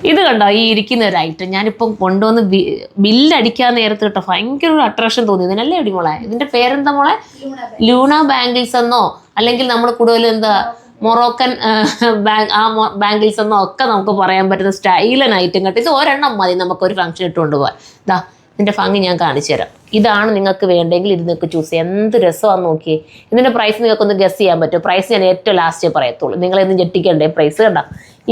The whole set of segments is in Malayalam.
ഇത് കണ്ടോ ഈ ഇരിക്കുന്ന ഒരു ഐറ്റം ഞാനിപ്പം കൊണ്ടുവന്ന് ബില്ലടിക്കാൻ നേരത്ത് കേട്ടോ ഭയങ്കര ഒരു അട്രാക്ഷൻ തോന്നി. ഇതിനല്ലേ അടി മോളെ, ഇതിന്റെ പേരെന്താ മോളെ? ലൂണ ബാംഗിൾസ് എന്നോ അല്ലെങ്കിൽ നമ്മൾ കൂടുതൽ എന്താ മൊറോക്കൻ ബാംഗിൾസ് എന്നോ ഒക്കെ നമുക്ക് പറയാൻ പറ്റുന്ന സ്റ്റൈലൻ ഐറ്റം കേട്ടോ. ഇത് ഒരെണ്ണം മതി നമുക്കൊരു ഫംഗ്ഷൻ ഇട്ട് കൊണ്ടുപോകാൻ. ഇതാ ഇതിന്റെ ഭംഗി ഞാൻ കാണിച്ചു തരാം. ഇതാണ് നിങ്ങൾക്ക് വേണ്ടെങ്കിൽ ഇത് നിങ്ങൾക്ക് ചൂസ് ചെയ്യാം. എന്ത് രസമാണെന്ന് നോക്കിയേ. ഇതിന്റെ പ്രൈസ് നിങ്ങൾക്കൊന്ന് ഗസ് ചെയ്യാൻ പറ്റും. പ്രൈസ് ഞാൻ ഏറ്റവും ലാസ്റ്റേ പറയത്തുള്ളൂ, നിങ്ങളെന്ന് ഞെട്ടിക്കണ്ടേ പ്രൈസ് കണ്ട.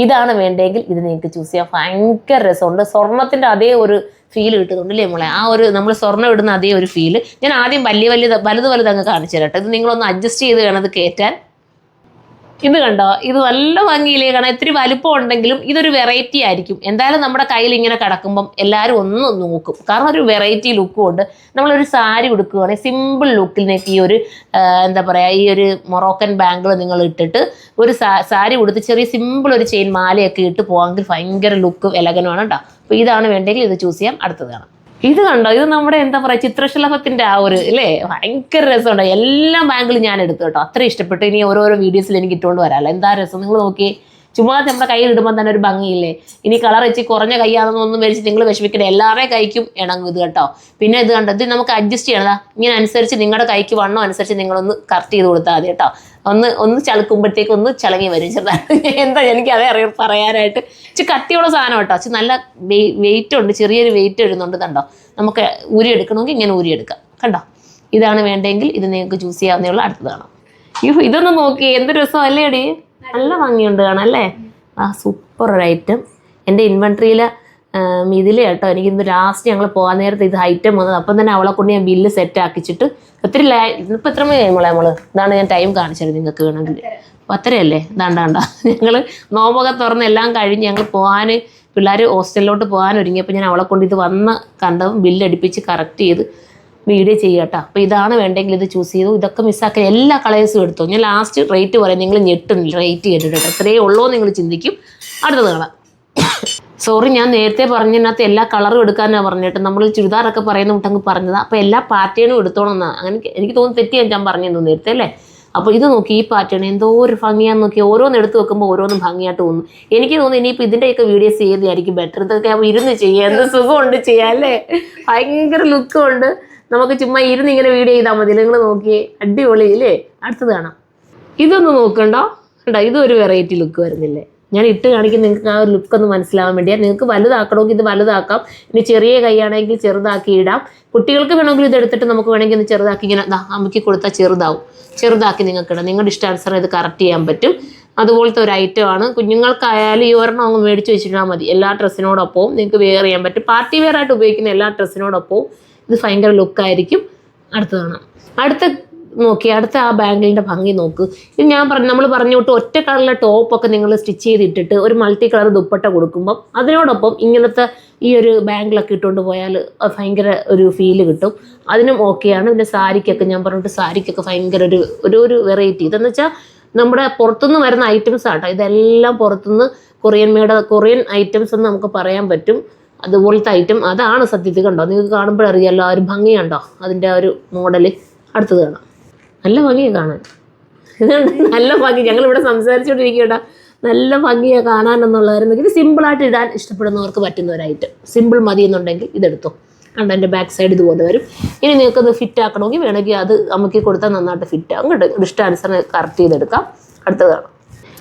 ഇതാണ് വേണ്ടെങ്കിൽ ഇത് നിങ്ങൾക്ക് ചൂസ് ചെയ്യാം. ഭയങ്കര രസമുണ്ട്. സ്വർണ്ണത്തിന്റെ അതേ ഒരു ഫീൽ കിട്ടുന്നുണ്ട് അല്ലേ മോളെ? ആ ഒരു നമ്മൾ സ്വർണ്ണം ഇടുന്ന അതേ ഒരു ഫീല്. ഞാൻ ആദ്യം വലുത് അങ്ങ് കാണിച്ചു തരാം കേട്ടോ. ഇത് നിങ്ങളൊന്ന് അഡ്ജസ്റ്റ് ചെയ്ത് വേണം ഇത് കയറ്റാൻ. ഇത് കണ്ടോ, ഇത് നല്ല ഭംഗിയിലേ കാണാം. ഇത്തിരി വലുപ്പം ഉണ്ടെങ്കിലും ഇതൊരു വെറൈറ്റി ആയിരിക്കും. എന്തായാലും നമ്മുടെ കയ്യിൽ ഇങ്ങനെ കിടക്കുമ്പം എല്ലാവരും ഒന്ന് നോക്കും, കാരണം ഒരു വെറൈറ്റി ലുക്കും ഉണ്ട്. നമ്മളൊരു സാരി ഉടുക്കുകയാണെങ്കിൽ സിമ്പിൾ ലുക്കിലേക്ക് ഈ ഒരു എന്താ പറയുക ഈ ഒരു മൊറോക്കൻ ബാംഗിൾ നിങ്ങൾ ഇട്ടിട്ട് ഒരു സാരി ഉടുത്ത് ചെറിയ സിമ്പിൾ ഒരു ചെയിൻ മാലയൊക്കെ ഇട്ട് പോകാമെങ്കിൽ ഭയങ്കര ലുക്കും എലഗനുമാണ് കേട്ടോ. അപ്പോൾ ഇതാണ് വേണ്ടെങ്കിൽ ഇത് ചൂസ് ചെയ്യാം. അടുത്തതാണ് ഇത് കണ്ടോ, ഇത് നമ്മുടെ എന്താ പറയുക ചിത്രശലഭത്തിന്റെ ആ ഒരു അല്ലേ, ഭയങ്കര രസമുണ്ട്. എല്ലാ ബാങ്കിലും ഞാൻ എടുത്തു കേട്ടോ, അത്ര ഇഷ്ടപ്പെട്ടു. ഇനി ഓരോരോ വീഡിയോസിൽ എനിക്ക് ഇട്ടുകൊണ്ട് വരാമല്ലോ. എന്താ രസം നിങ്ങൾ നോക്കിയേ. ചുമ്മാ നമ്മുടെ കയ്യിൽ ഇടുമ്പോൾ തന്നെ ഒരു ഭംഗിയില്ലേ. ഇനി കളർ വെച്ച് കുറഞ്ഞ കൈയാണെന്നൊന്നും വരിച്ച് നിങ്ങൾ വിഷമിക്കട്ടെ, എല്ലാവരുടെയും കൈക്കും ഇണങ്ങും ഇത് കേട്ടോ. പിന്നെ ഇത് കണ്ടോ, ഇത് നമുക്ക് അഡ്ജസ്റ്റ് ചെയ്യണതാ. ഇങ്ങനെ അനുസരിച്ച് നിങ്ങളുടെ കൈക്ക് വണ്ണം അനുസരിച്ച് നിങ്ങളൊന്ന് കറക്റ്റ് ചെയ്ത് കൊടുത്താൽ മതി കേട്ടോ. ഒന്ന് ചളുക്കുമ്പോഴത്തേക്ക് ഒന്ന് ചളങ്ങി വരും ചെറുതാണ്. എന്താ എനിക്ക് അതേ അറിയാം പറയാനായിട്ട്. ഇച്ചിരി കട്ടിയുള്ള സാധനം കേട്ടോ, ഇച്ചിരി നല്ല വെയിറ്റ് ഉണ്ട്, ചെറിയൊരു വെയിറ്റ് എഴുതുന്നുണ്ട്. കണ്ടോ, നമുക്ക് ഊരിയെടുക്കണമെങ്കിൽ ഇങ്ങനെ ഊരിയെടുക്കാം. കണ്ടോ, ഇതാണ് വേണ്ടെങ്കിൽ ഇത് നിങ്ങൾക്ക് ചൂസ് ചെയ്യാവുന്നേ ഉള്ളൂ. അടുത്തതാണ്. ഇതൊന്ന് നോക്കി എന്ത് രസം അല്ലേ അടി, നല്ല ഭംഗിയുണ്ട് കാണാം അല്ലേ. ആ സൂപ്പർ ഒരു ഐറ്റം. എൻ്റെ ഇൻവെൻട്രിയിൽ ഇതിലേ കേട്ടോ, എനിക്കിന്ന് ലാസ്റ്റ് ഞങ്ങൾ പോകാൻ നേരത്തെ ഇത് ഐറ്റം വന്നത്. അപ്പം തന്നെ അവളെ കൊണ്ട് ഞാൻ ബില്ല് സെറ്റ് ആക്കിച്ചിട്ട് ഒത്തിരി ഇപ്പം എത്ര മണി കഴിയുമ്പോളെ ഇതാണ് ഞാൻ ടൈം കാണിച്ചത് നിങ്ങൾക്ക് വേണമെങ്കിൽ. 10:30 ഇതാണ്ടാണ്ട ഞങ്ങൾ നോമ്പൊക്കെ തുറന്ന് എല്ലാം കഴിഞ്ഞ് ഞങ്ങൾ പോകാൻ പിള്ളേർ ഹോസ്റ്റലിലോട്ട് പോകാൻ ഒരുങ്ങിയപ്പോൾ ഞാൻ അവളെ കൊണ്ട് ഇത് വന്ന് കണ്ടതും ബില്ലടിപ്പിച്ച് കറക്റ്റ് ചെയ്ത് വീഡിയോ ചെയ്യുക കേട്ടോ. അപ്പോൾ ഇതാണ് വേണ്ടെങ്കിൽ ഇത് ചൂസ് ചെയ്തു. ഇതൊക്കെ മിസ്സാക്കാൻ എല്ലാ കളേഴ്സും എടുത്തു. ഞാൻ ലാസ്റ്റ് റേറ്റ് പറയാം, നിങ്ങൾ ഞെട്ടും റേറ്റ് ചെയ്തിട്ട് കേട്ടോ. ഇത്രയേ ഉള്ളൂ നിങ്ങൾ ചിന്തിക്കും. അടുത്തത് കാണാം. സോറി, ഞാൻ നേരത്തെ പറഞ്ഞതിനകത്ത് എല്ലാ കളറും എടുക്കാനാണ് പറഞ്ഞിട്ട് നമ്മൾ ചുരിദാറൊക്കെ പറയുന്ന വിട്ടങ്ങ് പറഞ്ഞതാണ്. അപ്പോൾ എല്ലാ പാറ്റേണും എടുത്തോണം എന്നാണ് അങ്ങനെ എനിക്ക് തോന്നുന്നു. തെറ്റിയാൻ ഞാൻ പറഞ്ഞിരുന്നു നേരത്തെ അല്ലേ. അപ്പോൾ ഇത് നോക്കി, ഈ പാറ്റേൺ എന്തോ ഒരു ഭംഗിയാന്ന് നോക്കി. ഓരോന്ന് എടുത്ത് വെക്കുമ്പോൾ ഓരോന്നും ഭംഗിയായിട്ട് തോന്നും. എനിക്ക് തോന്നുന്നു ഇനിയിപ്പോൾ ഇതിൻ്റെയൊക്കെ വീഡിയോസ് ചെയ്തായിരിക്കും ബെറ്റർ. ഇതൊക്കെ ഇരുന്ന് ചെയ്യാം, എന്ത് സുഖമുണ്ട് ചെയ്യാം അല്ലേ. ഭയങ്കര ലുക്കും ഉണ്ട്. നമുക്ക് ചുമ്മാ ഇരുന്ന് ഇങ്ങനെ വീഡിയോ ചെയ്താൽ മതി. നിങ്ങൾ നോക്കിയേ, അടിപൊളി ഇല്ലേ. അടുത്തത് കാണാം. ഇതൊന്ന് നോക്കണ്ടോ, കണ്ടോ, ഇതും ഒരു വെറൈറ്റി ലുക്ക് വരുന്നില്ലേ. ഞാൻ ഇട്ട് കാണിക്കുന്ന നിങ്ങൾക്ക് ആ ഒരു ലുക്ക് ഒന്ന് മനസ്സിലാവാൻ വേണ്ടിയാണ്. നിങ്ങൾക്ക് വലുതാക്കണമെങ്കിൽ ഇത് വലുതാക്കാം. ഇനി ചെറിയ കൈയാണെങ്കിൽ ചെറുതാക്കി ഇടാം. കുട്ടികൾക്ക് വേണമെങ്കിൽ ഇത് എടുത്തിട്ട് നമുക്ക് വേണമെങ്കിൽ ഒന്ന് ചെറുതാക്കി ഇങ്ങനെ അമ്മയ്ക്ക് കൊടുത്താൽ ചെറുതാവും. ചെറുതാക്കി നിങ്ങൾക്ക് ഇടാം. നിങ്ങളുടെ ഇഷ്ടാനുസരണം ഇത് കറക്റ്റ് ചെയ്യാൻ പറ്റും. അതുപോലത്തെ ഒരു ഐറ്റമാണ്. കുഞ്ഞുങ്ങൾക്കായാലും ഈ ഒരെണ്ണം അങ്ങ് മേടിച്ച് വെച്ചിട്ടാൽ മതി. എല്ലാ ഡ്രസ്സിനോടൊപ്പവും നിങ്ങൾക്ക് വെയർ ചെയ്യാൻ പറ്റും. പാർട്ടി വെയർ ആയിട്ട് ഉപയോഗിക്കുന്ന എല്ലാ ഡ്രസ്സിനോടൊപ്പവും ഇത് ഭയങ്കര ലുക്കായിരിക്കും. അടുത്തതാണ്. അടുത്ത ആ ബാംഗിളിൻ്റെ ഭംഗി നോക്ക്. ഇത് ഞാൻ നമ്മൾ പറഞ്ഞോട്ട് ഒറ്റ കളറിലെ ടോപ്പൊക്കെ നിങ്ങൾ സ്റ്റിച്ച് ചെയ്തിട്ടിട്ട് ഒരു മൾട്ടി കളർ ദുപ്പട്ട കൊടുക്കുമ്പം അതിനോടൊപ്പം ഇങ്ങനത്തെ ഈ ഒരു ബാംഗിളൊക്കെ ഇട്ടുകൊണ്ട് പോയാൽ ഭയങ്കര ഒരു ഫീല് കിട്ടും. അതിനും ഓക്കെയാണ്. പിന്നെ സാരിക്കൊക്കെ ഞാൻ പറഞ്ഞിട്ട് സാരിക്കൊക്കെ ഭയങ്കര ഒരു വെറൈറ്റി. ഇതെന്ന് വെച്ചാൽ നമ്മുടെ പുറത്തുനിന്ന് വരുന്ന ഐറ്റംസ് ആട്ടോ. ഇതെല്ലാം പുറത്തുനിന്ന് കൊറിയൻ ഐറ്റംസ് എന്ന് നമുക്ക് പറയാൻ പറ്റും. അതുപോലത്തെ ഐറ്റം അതാണ് സത്യത്തിൽ. കണ്ടോ, നിങ്ങൾക്ക് കാണുമ്പോഴറിയാമല്ലോ ആ ഒരു ഭംഗിയുണ്ടോ അതിൻ്റെ ആ ഒരു മോഡല്. അടുത്തത് കാണാം. നല്ല ഭംഗിയാണ് കാണാൻ. ഇതുണ്ട് നല്ല ഭംഗി. ഞങ്ങളിവിടെ സംസാരിച്ചുകൊണ്ടിരിക്കട്ടോ, നല്ല ഭംഗിയാണ് കാണാനെന്നുള്ളതായിരുന്നു. ഇത് സിമ്പിളായിട്ട് ഇടാൻ ഇഷ്ടപ്പെടുന്നവർക്ക് പറ്റുന്ന ഒരു ഐറ്റം. സിമ്പിൾ മതി എന്നുണ്ടെങ്കിൽ ഇതെടുത്തോ. കണ്ടോ, എൻ്റെ ബാക്ക് സൈഡ് ഇതുപോലെ വരും. ഇനി നിങ്ങൾക്കത് ഫിറ്റ് ആക്കണമെങ്കിൽ വേണമെങ്കിൽ അത് അമ്മയ്ക്ക് കൊടുത്താൽ നന്നായിട്ട് ഫിറ്റ് ആകും. കേട്ടോ, ഇഷ്ടാനുസരണം കറക്റ്റ് ചെയ്തെടുക്കാം. അടുത്തതാണ്.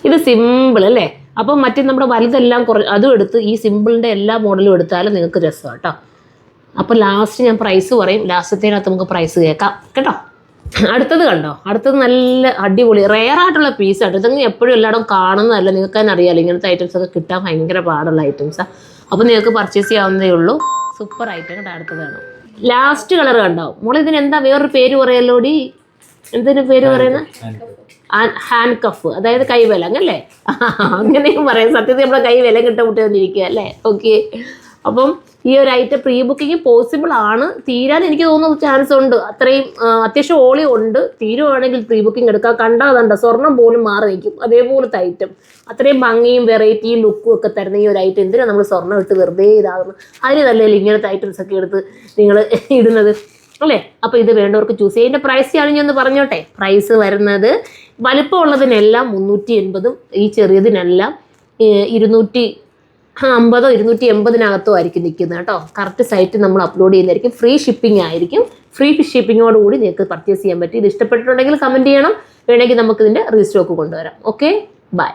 ഇത് സിമ്പിൾ അല്ലേ. അപ്പം മറ്റേ നമ്മുടെ വലുതെല്ലാം അതും എടുത്ത് ഈ സിമ്പിളിൻ്റെ എല്ലാ മോഡലും എടുത്താലും നിങ്ങൾക്ക് രസമാണ് കേട്ടോ. അപ്പോൾ ലാസ്റ്റ് ഞാൻ പ്രൈസ് പറയും. ലാസ്റ്റത്തേനകത്ത് നമുക്ക് പ്രൈസ് കേൾക്കാം കേട്ടോ. അടുത്തത് കണ്ടോ, അടുത്തത് നല്ല അടിപൊളി റെയറായിട്ടുള്ള പീസാണ്. ഇതൊന്നും എപ്പോഴും എല്ലായിടും കാണുന്നതല്ല. നിങ്ങൾക്ക് തന്നെ അറിയാമല്ലോ, ഇങ്ങനത്തെ ഐറ്റംസ് ഒക്കെ കിട്ടാൻ ഭയങ്കര പാടുള്ള ഐറ്റംസാണ്. അപ്പോൾ നിങ്ങൾക്ക് പർച്ചേസ് ചെയ്യാവുന്നതേ ഉള്ളൂ. സൂപ്പർ ഐറ്റം കേട്ടോ. അടുത്തതാണ്. ലാസ്റ്റ് കളർ കണ്ടോ മോളെ. ഇതിന് എന്താ വേറൊരു പേര് പറയല്ലോടി, എന്തിനു പേര് പറയുന്നത്? ഹാൻഡ് കഫ്, അതായത് കൈവിലങ്ങ് അല്ലേ. അങ്ങനെയും പറയാം. സത്യത്തിൽ നമ്മുടെ കൈ വില കിട്ടപ്പെട്ടിരിക്കുക അല്ലേ. ഓക്കെ, അപ്പം ഈ ഒരു ഐറ്റം പ്രീ ബുക്കിംഗ് പോസിബിൾ ആണ്. തീരാൻ എനിക്ക് തോന്നുന്ന ചാൻസ് ഉണ്ട്. അത്രയും അത്യാവശ്യം ഓളി ഉണ്ട്. തീരുവാണെങ്കിൽ പ്രീ ബുക്കിംഗ് എടുക്കാം. കണ്ടാതണ്ട സ്വർണം പോലും മാറി നിൽക്കും. അതേപോലത്തെ ഐറ്റം അത്രയും ഭംഗിയും വെറൈറ്റിയും ലുക്കും ഒക്കെ തരുന്ന ഈ ഒരു ഐറ്റം എന്തിനാണ് നമ്മൾ സ്വർണ്ണം ഇട്ട് വെറുതെ ഇതാകുന്നത്? അതിന് നല്ലതല്ലേ ഇങ്ങനത്തെ ഐറ്റംസ് ഒക്കെ എടുത്ത് നിങ്ങൾ ഇടുന്നത് അല്ലേ. അപ്പോൾ ഇത് വേണ്ടവർക്ക് ചൂസ് ചെയ്യാം. ഇതിൻ്റെ പ്രൈസ് ഞാനൊന്ന് പറഞ്ഞോട്ടെ. പ്രൈസ് വരുന്നത് വലിപ്പമുള്ളതിനെല്ലാം 380, ഈ ചെറിയതിനെല്ലാം 250 280 ആയിരിക്കും നിൽക്കുന്നത് കേട്ടോ. കറക്റ്റ് സൈറ്റ് നമ്മൾ അപ്ലോഡ് ചെയ്യുന്നതായിരിക്കും. ഫ്രീ ഷിപ്പിംഗ് ആയിരിക്കും. ഫ്രീ ഷിപ്പിങ്ങോടുകൂടി നിങ്ങൾക്ക് പർച്ചേസ് ചെയ്യാൻ പറ്റും. ഇത് ഇഷ്ടപ്പെട്ടിട്ടുണ്ടെങ്കിൽ കമൻറ്റ് ചെയ്യണം. വേണമെങ്കിൽ നമുക്ക് ഇതിൻ്റെ റീസ്റ്റോക്ക് കൊണ്ടുവരാം. Okay, by.